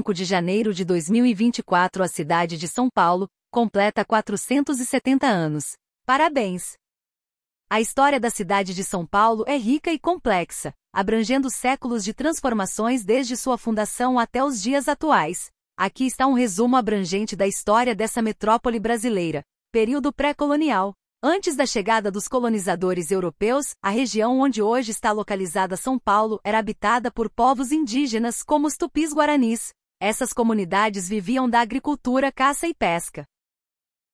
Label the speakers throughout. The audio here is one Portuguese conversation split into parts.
Speaker 1: 25 de janeiro de 2024 a cidade de São Paulo completa 470 anos. Parabéns! A história da cidade de São Paulo é rica e complexa, abrangendo séculos de transformações desde sua fundação até os dias atuais. Aqui está um resumo abrangente da história dessa metrópole brasileira. Período pré-colonial. Antes da chegada dos colonizadores europeus, a região onde hoje está localizada São Paulo era habitada por povos indígenas como os tupis-guaranis. Essas comunidades viviam da agricultura, caça e pesca.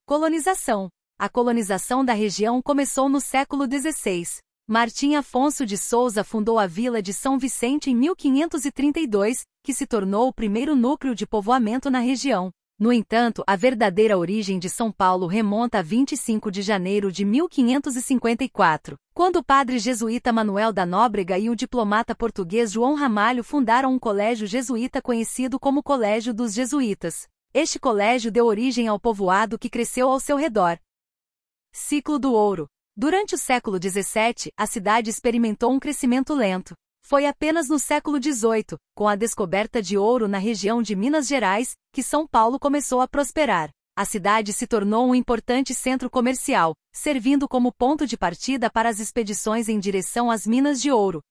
Speaker 1: Colonização. A colonização da região começou no século XVI. Martim Afonso de Souza fundou a vila de São Vicente em 1532, que se tornou o primeiro núcleo de povoamento na região. No entanto, a verdadeira origem de São Paulo remonta a 25 de janeiro de 1554, quando o padre jesuíta Manuel da Nóbrega e o diplomata português João Ramalho fundaram um colégio jesuíta conhecido como Colégio dos Jesuítas. Este colégio deu origem ao povoado que cresceu ao seu redor. Ciclo do ouro. Durante o século XVII, a cidade experimentou um crescimento lento. Foi apenas no século XVIII, com a descoberta de ouro na região de Minas Gerais, que São Paulo começou a prosperar. A cidade se tornou um importante centro comercial, servindo como ponto de partida para as expedições em direção às minas de ouro.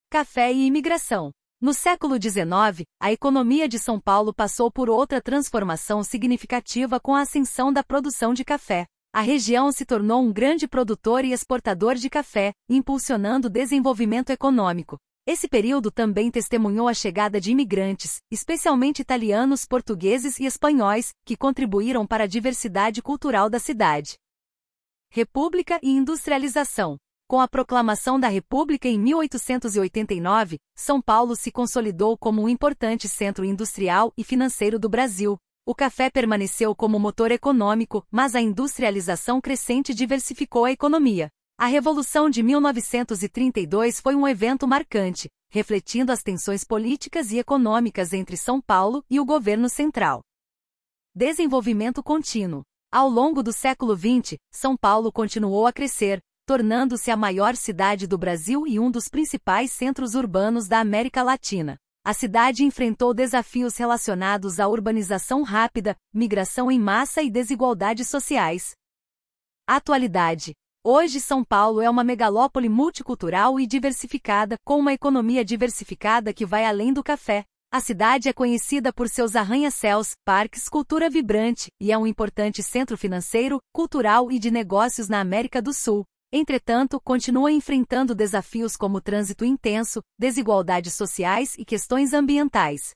Speaker 1: Café e imigração. No século XIX, a economia de São Paulo passou por outra transformação significativa com a ascensão da produção de café. A região se tornou um grande produtor e exportador de café, impulsionando o desenvolvimento econômico. Esse período também testemunhou a chegada de imigrantes, especialmente italianos, portugueses e espanhóis, que contribuíram para a diversidade cultural da cidade. República e industrialização. Com a proclamação da República em 1889, São Paulo se consolidou como um importante centro industrial e financeiro do Brasil. O café permaneceu como motor econômico, mas a industrialização crescente diversificou a economia. A Revolução de 1932 foi um evento marcante, refletindo as tensões políticas e econômicas entre São Paulo e o governo central. Desenvolvimento contínuo. Ao longo do século XX, São Paulo continuou a crescer, tornando-se a maior cidade do Brasil e um dos principais centros urbanos da América Latina. A cidade enfrentou desafios relacionados à urbanização rápida, migração em massa e desigualdades sociais. Atualidade. Hoje São Paulo é uma megalópole multicultural e diversificada, com uma economia diversificada que vai além do café. A cidade é conhecida por seus arranha-céus, parques, cultura vibrante, e é um importante centro financeiro, cultural e de negócios na América do Sul. Entretanto, continua enfrentando desafios como trânsito intenso, desigualdades sociais e questões ambientais.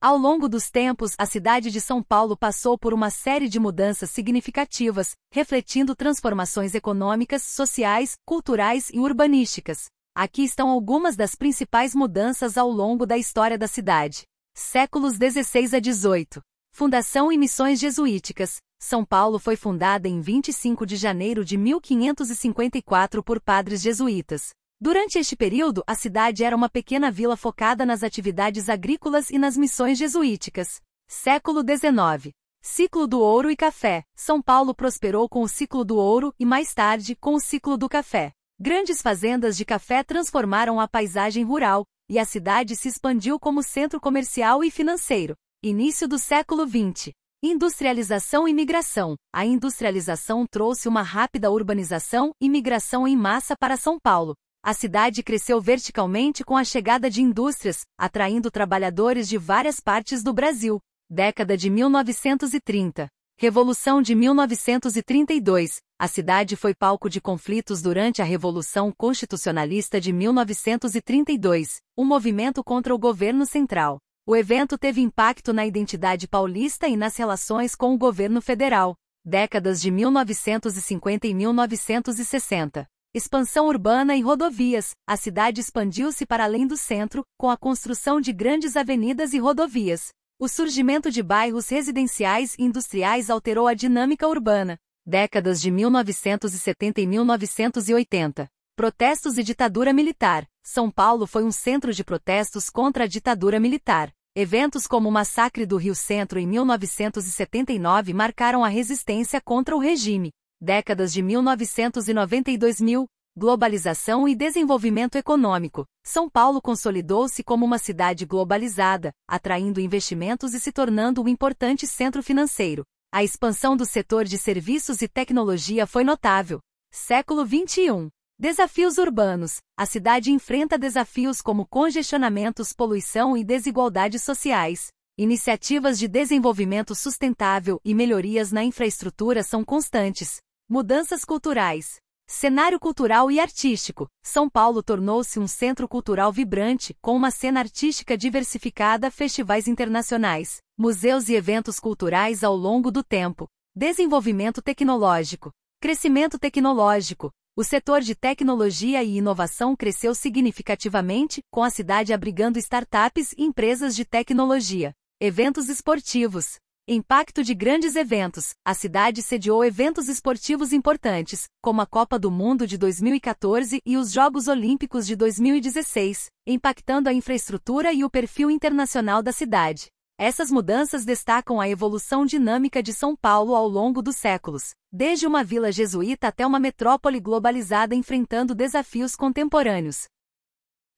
Speaker 1: Ao longo dos tempos, a cidade de São Paulo passou por uma série de mudanças significativas, refletindo transformações econômicas, sociais, culturais e urbanísticas. Aqui estão algumas das principais mudanças ao longo da história da cidade. Séculos XVI a XVIII. Fundação e missões jesuíticas. São Paulo foi fundada em 25 de janeiro de 1554 por padres jesuítas. Durante este período, a cidade era uma pequena vila focada nas atividades agrícolas e nas missões jesuíticas. Século XIX. Ciclo do ouro e café. São Paulo prosperou com o ciclo do ouro e, mais tarde, com o ciclo do café. Grandes fazendas de café transformaram a paisagem rural, e a cidade se expandiu como centro comercial e financeiro. Início do século XX. Industrialização e migração. A industrialização trouxe uma rápida urbanização e migração em massa para São Paulo. A cidade cresceu verticalmente com a chegada de indústrias, atraindo trabalhadores de várias partes do Brasil. Década de 1930. Revolução de 1932. A cidade foi palco de conflitos durante a Revolução Constitucionalista de 1932, um movimento contra o governo central. O evento teve impacto na identidade paulista e nas relações com o governo federal. Décadas de 1950 e 1960. Expansão urbana e rodovias. A cidade expandiu-se para além do centro, com a construção de grandes avenidas e rodovias. O surgimento de bairros residenciais e industriais alterou a dinâmica urbana. Décadas de 1970 e 1980. Protestos e ditadura militar. São Paulo foi um centro de protestos contra a ditadura militar. Eventos como o massacre do Rio Centro em 1979 marcaram a resistência contra o regime. Décadas de 1990 e 2000. Globalização e desenvolvimento econômico. São Paulo consolidou-se como uma cidade globalizada, atraindo investimentos e se tornando um importante centro financeiro. A expansão do setor de serviços e tecnologia foi notável. Século XXI. Desafios urbanos. A cidade enfrenta desafios como congestionamentos, poluição e desigualdades sociais. Iniciativas de desenvolvimento sustentável e melhorias na infraestrutura são constantes. Mudanças culturais. Cenário cultural e artístico. São Paulo tornou-se um centro cultural vibrante, com uma cena artística diversificada, festivais internacionais, museus e eventos culturais ao longo do tempo. Desenvolvimento tecnológico. Crescimento tecnológico. O setor de tecnologia e inovação cresceu significativamente, com a cidade abrigando startups e empresas de tecnologia. Eventos esportivos. Impacto de grandes eventos. A cidade sediou eventos esportivos importantes, como a Copa do Mundo de 2014 e os Jogos Olímpicos de 2016, impactando a infraestrutura e o perfil internacional da cidade. Essas mudanças destacam a evolução dinâmica de São Paulo ao longo dos séculos, desde uma vila jesuíta até uma metrópole globalizada enfrentando desafios contemporâneos.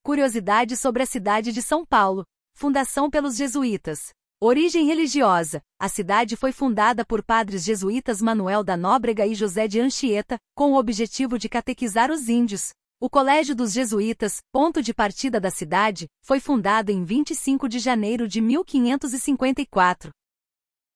Speaker 1: Curiosidades sobre a cidade de São Paulo. Fundação pelos jesuítas. Origem religiosa. A cidade foi fundada por padres jesuítas Manuel da Nóbrega e José de Anchieta, com o objetivo de catequizar os índios. O Colégio dos Jesuítas, ponto de partida da cidade, foi fundado em 25 de janeiro de 1554.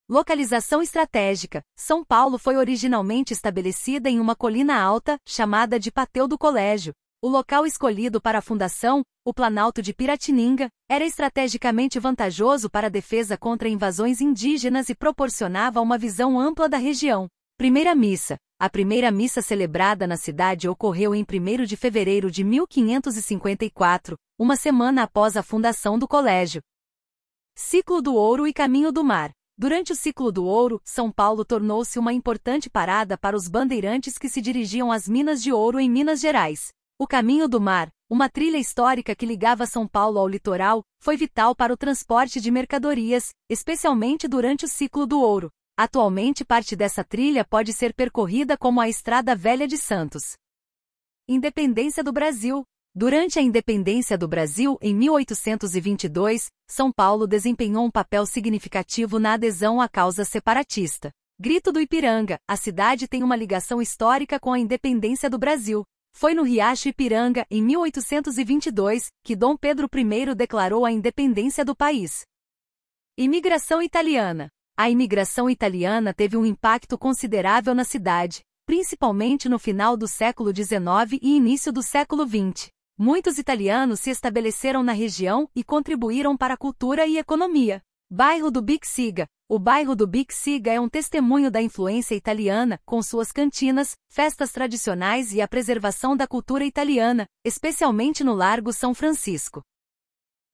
Speaker 1: Localização estratégica. São Paulo foi originalmente estabelecida em uma colina alta, chamada de Pateu do Colégio. O local escolhido para a fundação, o Planalto de Piratininga, era estrategicamente vantajoso para a defesa contra invasões indígenas e proporcionava uma visão ampla da região. Primeira missa. A primeira missa celebrada na cidade ocorreu em 1º de fevereiro de 1554, uma semana após a fundação do colégio. Ciclo do Ouro e Caminho do Mar. Durante o Ciclo do Ouro, São Paulo tornou-se uma importante parada para os bandeirantes que se dirigiam às minas de ouro em Minas Gerais. O Caminho do Mar, uma trilha histórica que ligava São Paulo ao litoral, foi vital para o transporte de mercadorias, especialmente durante o Ciclo do Ouro. Atualmente parte dessa trilha pode ser percorrida como a Estrada Velha de Santos. Independência do Brasil. Durante a independência do Brasil, em 1822, São Paulo desempenhou um papel significativo na adesão à causa separatista. Grito do Ipiranga. A cidade tem uma ligação histórica com a independência do Brasil. Foi no Riacho Ipiranga, em 1822, que Dom Pedro I declarou a independência do país. Imigração italiana. A imigração italiana teve um impacto considerável na cidade, principalmente no final do século XIX e início do século XX. Muitos italianos se estabeleceram na região e contribuíram para a cultura e economia. Bairro do Bixiga. O bairro do Bixiga é um testemunho da influência italiana, com suas cantinas, festas tradicionais e a preservação da cultura italiana, especialmente no Largo São Francisco.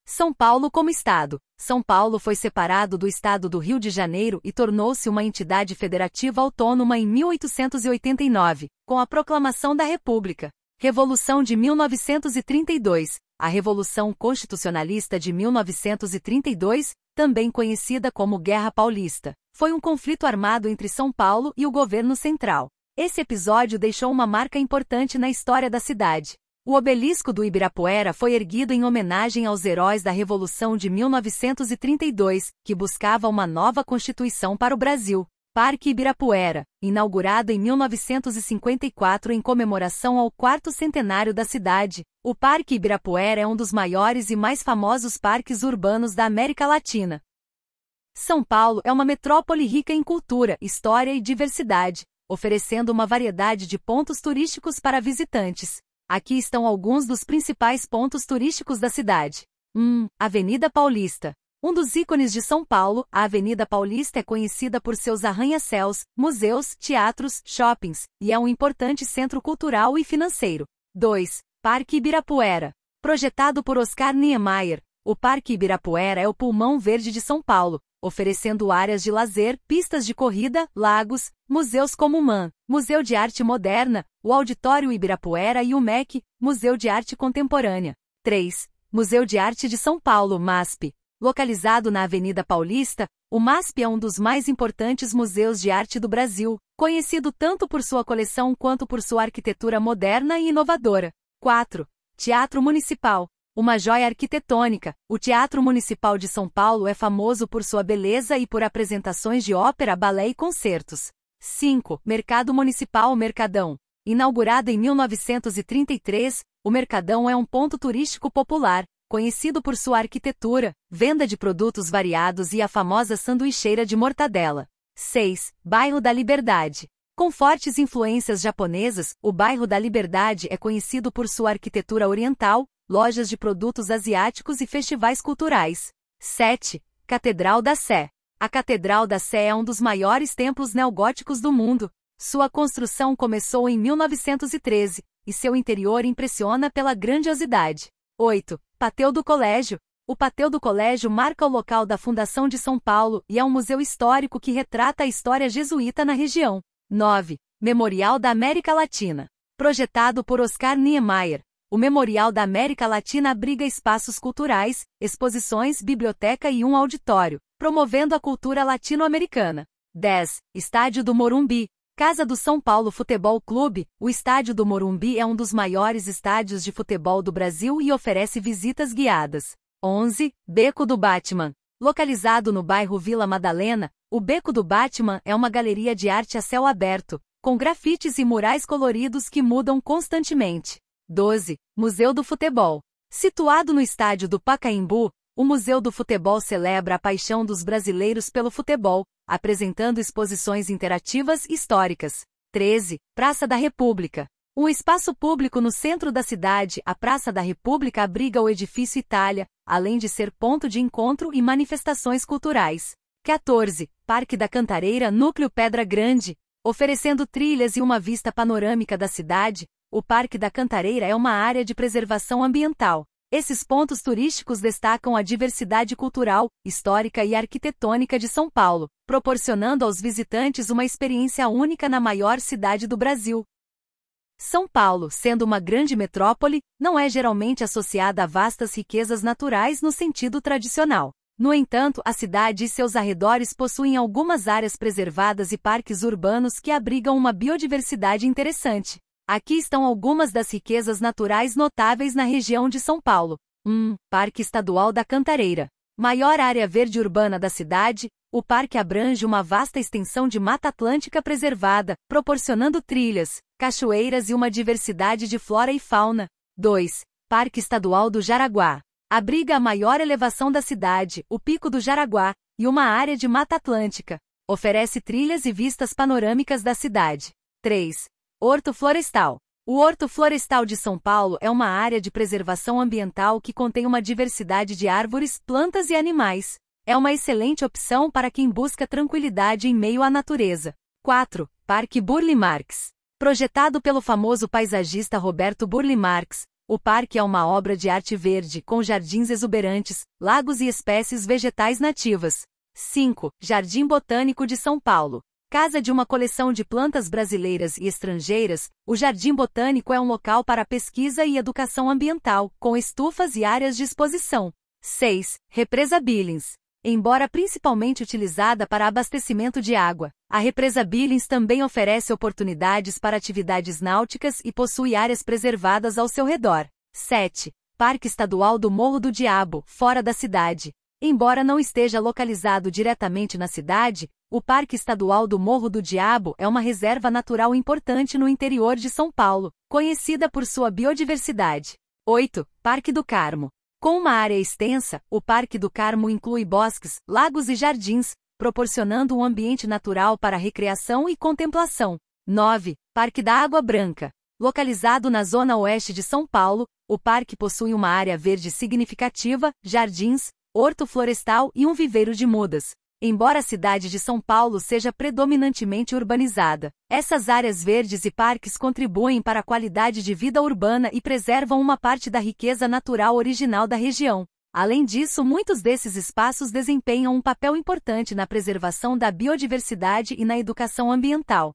Speaker 1: São Paulo como Estado. São Paulo foi separado do Estado do Rio de Janeiro e tornou-se uma entidade federativa autônoma em 1889, com a proclamação da República. Revolução de 1932. A Revolução Constitucionalista de 1932, também conhecida como Guerra Paulista, foi um conflito armado entre São Paulo e o governo central. Esse episódio deixou uma marca importante na história da cidade. O obelisco do Ibirapuera foi erguido em homenagem aos heróis da Revolução de 1932, que buscava uma nova Constituição para o Brasil. Parque Ibirapuera, inaugurado em 1954 em comemoração ao 4º centenário da cidade, o Parque Ibirapuera é um dos maiores e mais famosos parques urbanos da América Latina. São Paulo é uma metrópole rica em cultura, história e diversidade, oferecendo uma variedade de pontos turísticos para visitantes. Aqui estão alguns dos principais pontos turísticos da cidade. 1. Avenida Paulista. Um dos ícones de São Paulo, a Avenida Paulista é conhecida por seus arranha-céus, museus, teatros, shoppings, e é um importante centro cultural e financeiro. 2. Parque Ibirapuera. Projetado por Oscar Niemeyer, o Parque Ibirapuera é o pulmão verde de São Paulo, oferecendo áreas de lazer, pistas de corrida, lagos, museus como o MAN, Museu de Arte Moderna, o Auditório Ibirapuera e o MEC, Museu de Arte Contemporânea. 3. Museu de Arte de São Paulo, MASP. Localizado na Avenida Paulista, o MASP é um dos mais importantes museus de arte do Brasil, conhecido tanto por sua coleção quanto por sua arquitetura moderna e inovadora. 4. Teatro Municipal. Uma joia arquitetônica, o Teatro Municipal de São Paulo é famoso por sua beleza e por apresentações de ópera, balé e concertos. 5. Mercado Municipal Mercadão. Inaugurado em 1933, o Mercadão é um ponto turístico popular, conhecido por sua arquitetura, venda de produtos variados e a famosa sanduicheira de mortadela. 6. Bairro da Liberdade. Com fortes influências japonesas, o Bairro da Liberdade é conhecido por sua arquitetura oriental, lojas de produtos asiáticos e festivais culturais. 7. Catedral da Sé. A Catedral da Sé é um dos maiores templos neogóticos do mundo. Sua construção começou em 1913, e seu interior impressiona pela grandiosidade. 8. Pátio do Colégio. O Pátio do Colégio marca o local da fundação de São Paulo e é um museu histórico que retrata a história jesuíta na região. 9. Memorial da América Latina. Projetado por Oscar Niemeyer, o Memorial da América Latina abriga espaços culturais, exposições, biblioteca e um auditório, promovendo a cultura latino-americana. 10. Estádio do Morumbi. Casa do São Paulo Futebol Clube, o Estádio do Morumbi é um dos maiores estádios de futebol do Brasil e oferece visitas guiadas. 11. Beco do Batman. Localizado no bairro Vila Madalena, o Beco do Batman é uma galeria de arte a céu aberto, com grafites e murais coloridos que mudam constantemente. 12. Museu do Futebol. Situado no estádio do Pacaembu, o Museu do Futebol celebra a paixão dos brasileiros pelo futebol, apresentando exposições interativas históricas. 13. Praça da República. Um espaço público no centro da cidade, a Praça da República abriga o Edifício Itália, além de ser ponto de encontro e manifestações culturais. 14. Parque da Cantareira Núcleo Pedra Grande. Oferecendo trilhas e uma vista panorâmica da cidade, o Parque da Cantareira é uma área de preservação ambiental. Esses pontos turísticos destacam a diversidade cultural, histórica e arquitetônica de São Paulo, proporcionando aos visitantes uma experiência única na maior cidade do Brasil. São Paulo, sendo uma grande metrópole, não é geralmente associada a vastas riquezas naturais no sentido tradicional. No entanto, a cidade e seus arredores possuem algumas áreas preservadas e parques urbanos que abrigam uma biodiversidade interessante. Aqui estão algumas das riquezas naturais notáveis na região de São Paulo. 1. Parque Estadual da Cantareira. Maior área verde urbana da cidade, o parque abrange uma vasta extensão de Mata Atlântica preservada, proporcionando trilhas, cachoeiras e uma diversidade de flora e fauna. 2. Parque Estadual do Jaraguá. Abriga a maior elevação da cidade, o Pico do Jaraguá, e uma área de Mata Atlântica. Oferece trilhas e vistas panorâmicas da cidade. 3. Horto Florestal. O Horto Florestal de São Paulo é uma área de preservação ambiental que contém uma diversidade de árvores, plantas e animais. É uma excelente opção para quem busca tranquilidade em meio à natureza. 4. Parque Burle Marx. Projetado pelo famoso paisagista Roberto Burle Marx, o parque é uma obra de arte verde, com jardins exuberantes, lagos e espécies vegetais nativas. 5. Jardim Botânico de São Paulo. Casa de uma coleção de plantas brasileiras e estrangeiras, o Jardim Botânico é um local para pesquisa e educação ambiental, com estufas e áreas de exposição. 6. Represa Billings. Embora principalmente utilizada para abastecimento de água, a Represa Billings também oferece oportunidades para atividades náuticas e possui áreas preservadas ao seu redor. 7. Parque Estadual do Morro do Diabo, fora da cidade. Embora não esteja localizado diretamente na cidade, o Parque Estadual do Morro do Diabo é uma reserva natural importante no interior de São Paulo, conhecida por sua biodiversidade. 8. Parque do Carmo. Com uma área extensa, o Parque do Carmo inclui bosques, lagos e jardins, proporcionando um ambiente natural para recreação e contemplação. 9. Parque da Água Branca. Localizado na zona oeste de São Paulo, o parque possui uma área verde significativa, jardins, horto florestal e um viveiro de mudas. Embora a cidade de São Paulo seja predominantemente urbanizada, essas áreas verdes e parques contribuem para a qualidade de vida urbana e preservam uma parte da riqueza natural original da região. Além disso, muitos desses espaços desempenham um papel importante na preservação da biodiversidade e na educação ambiental.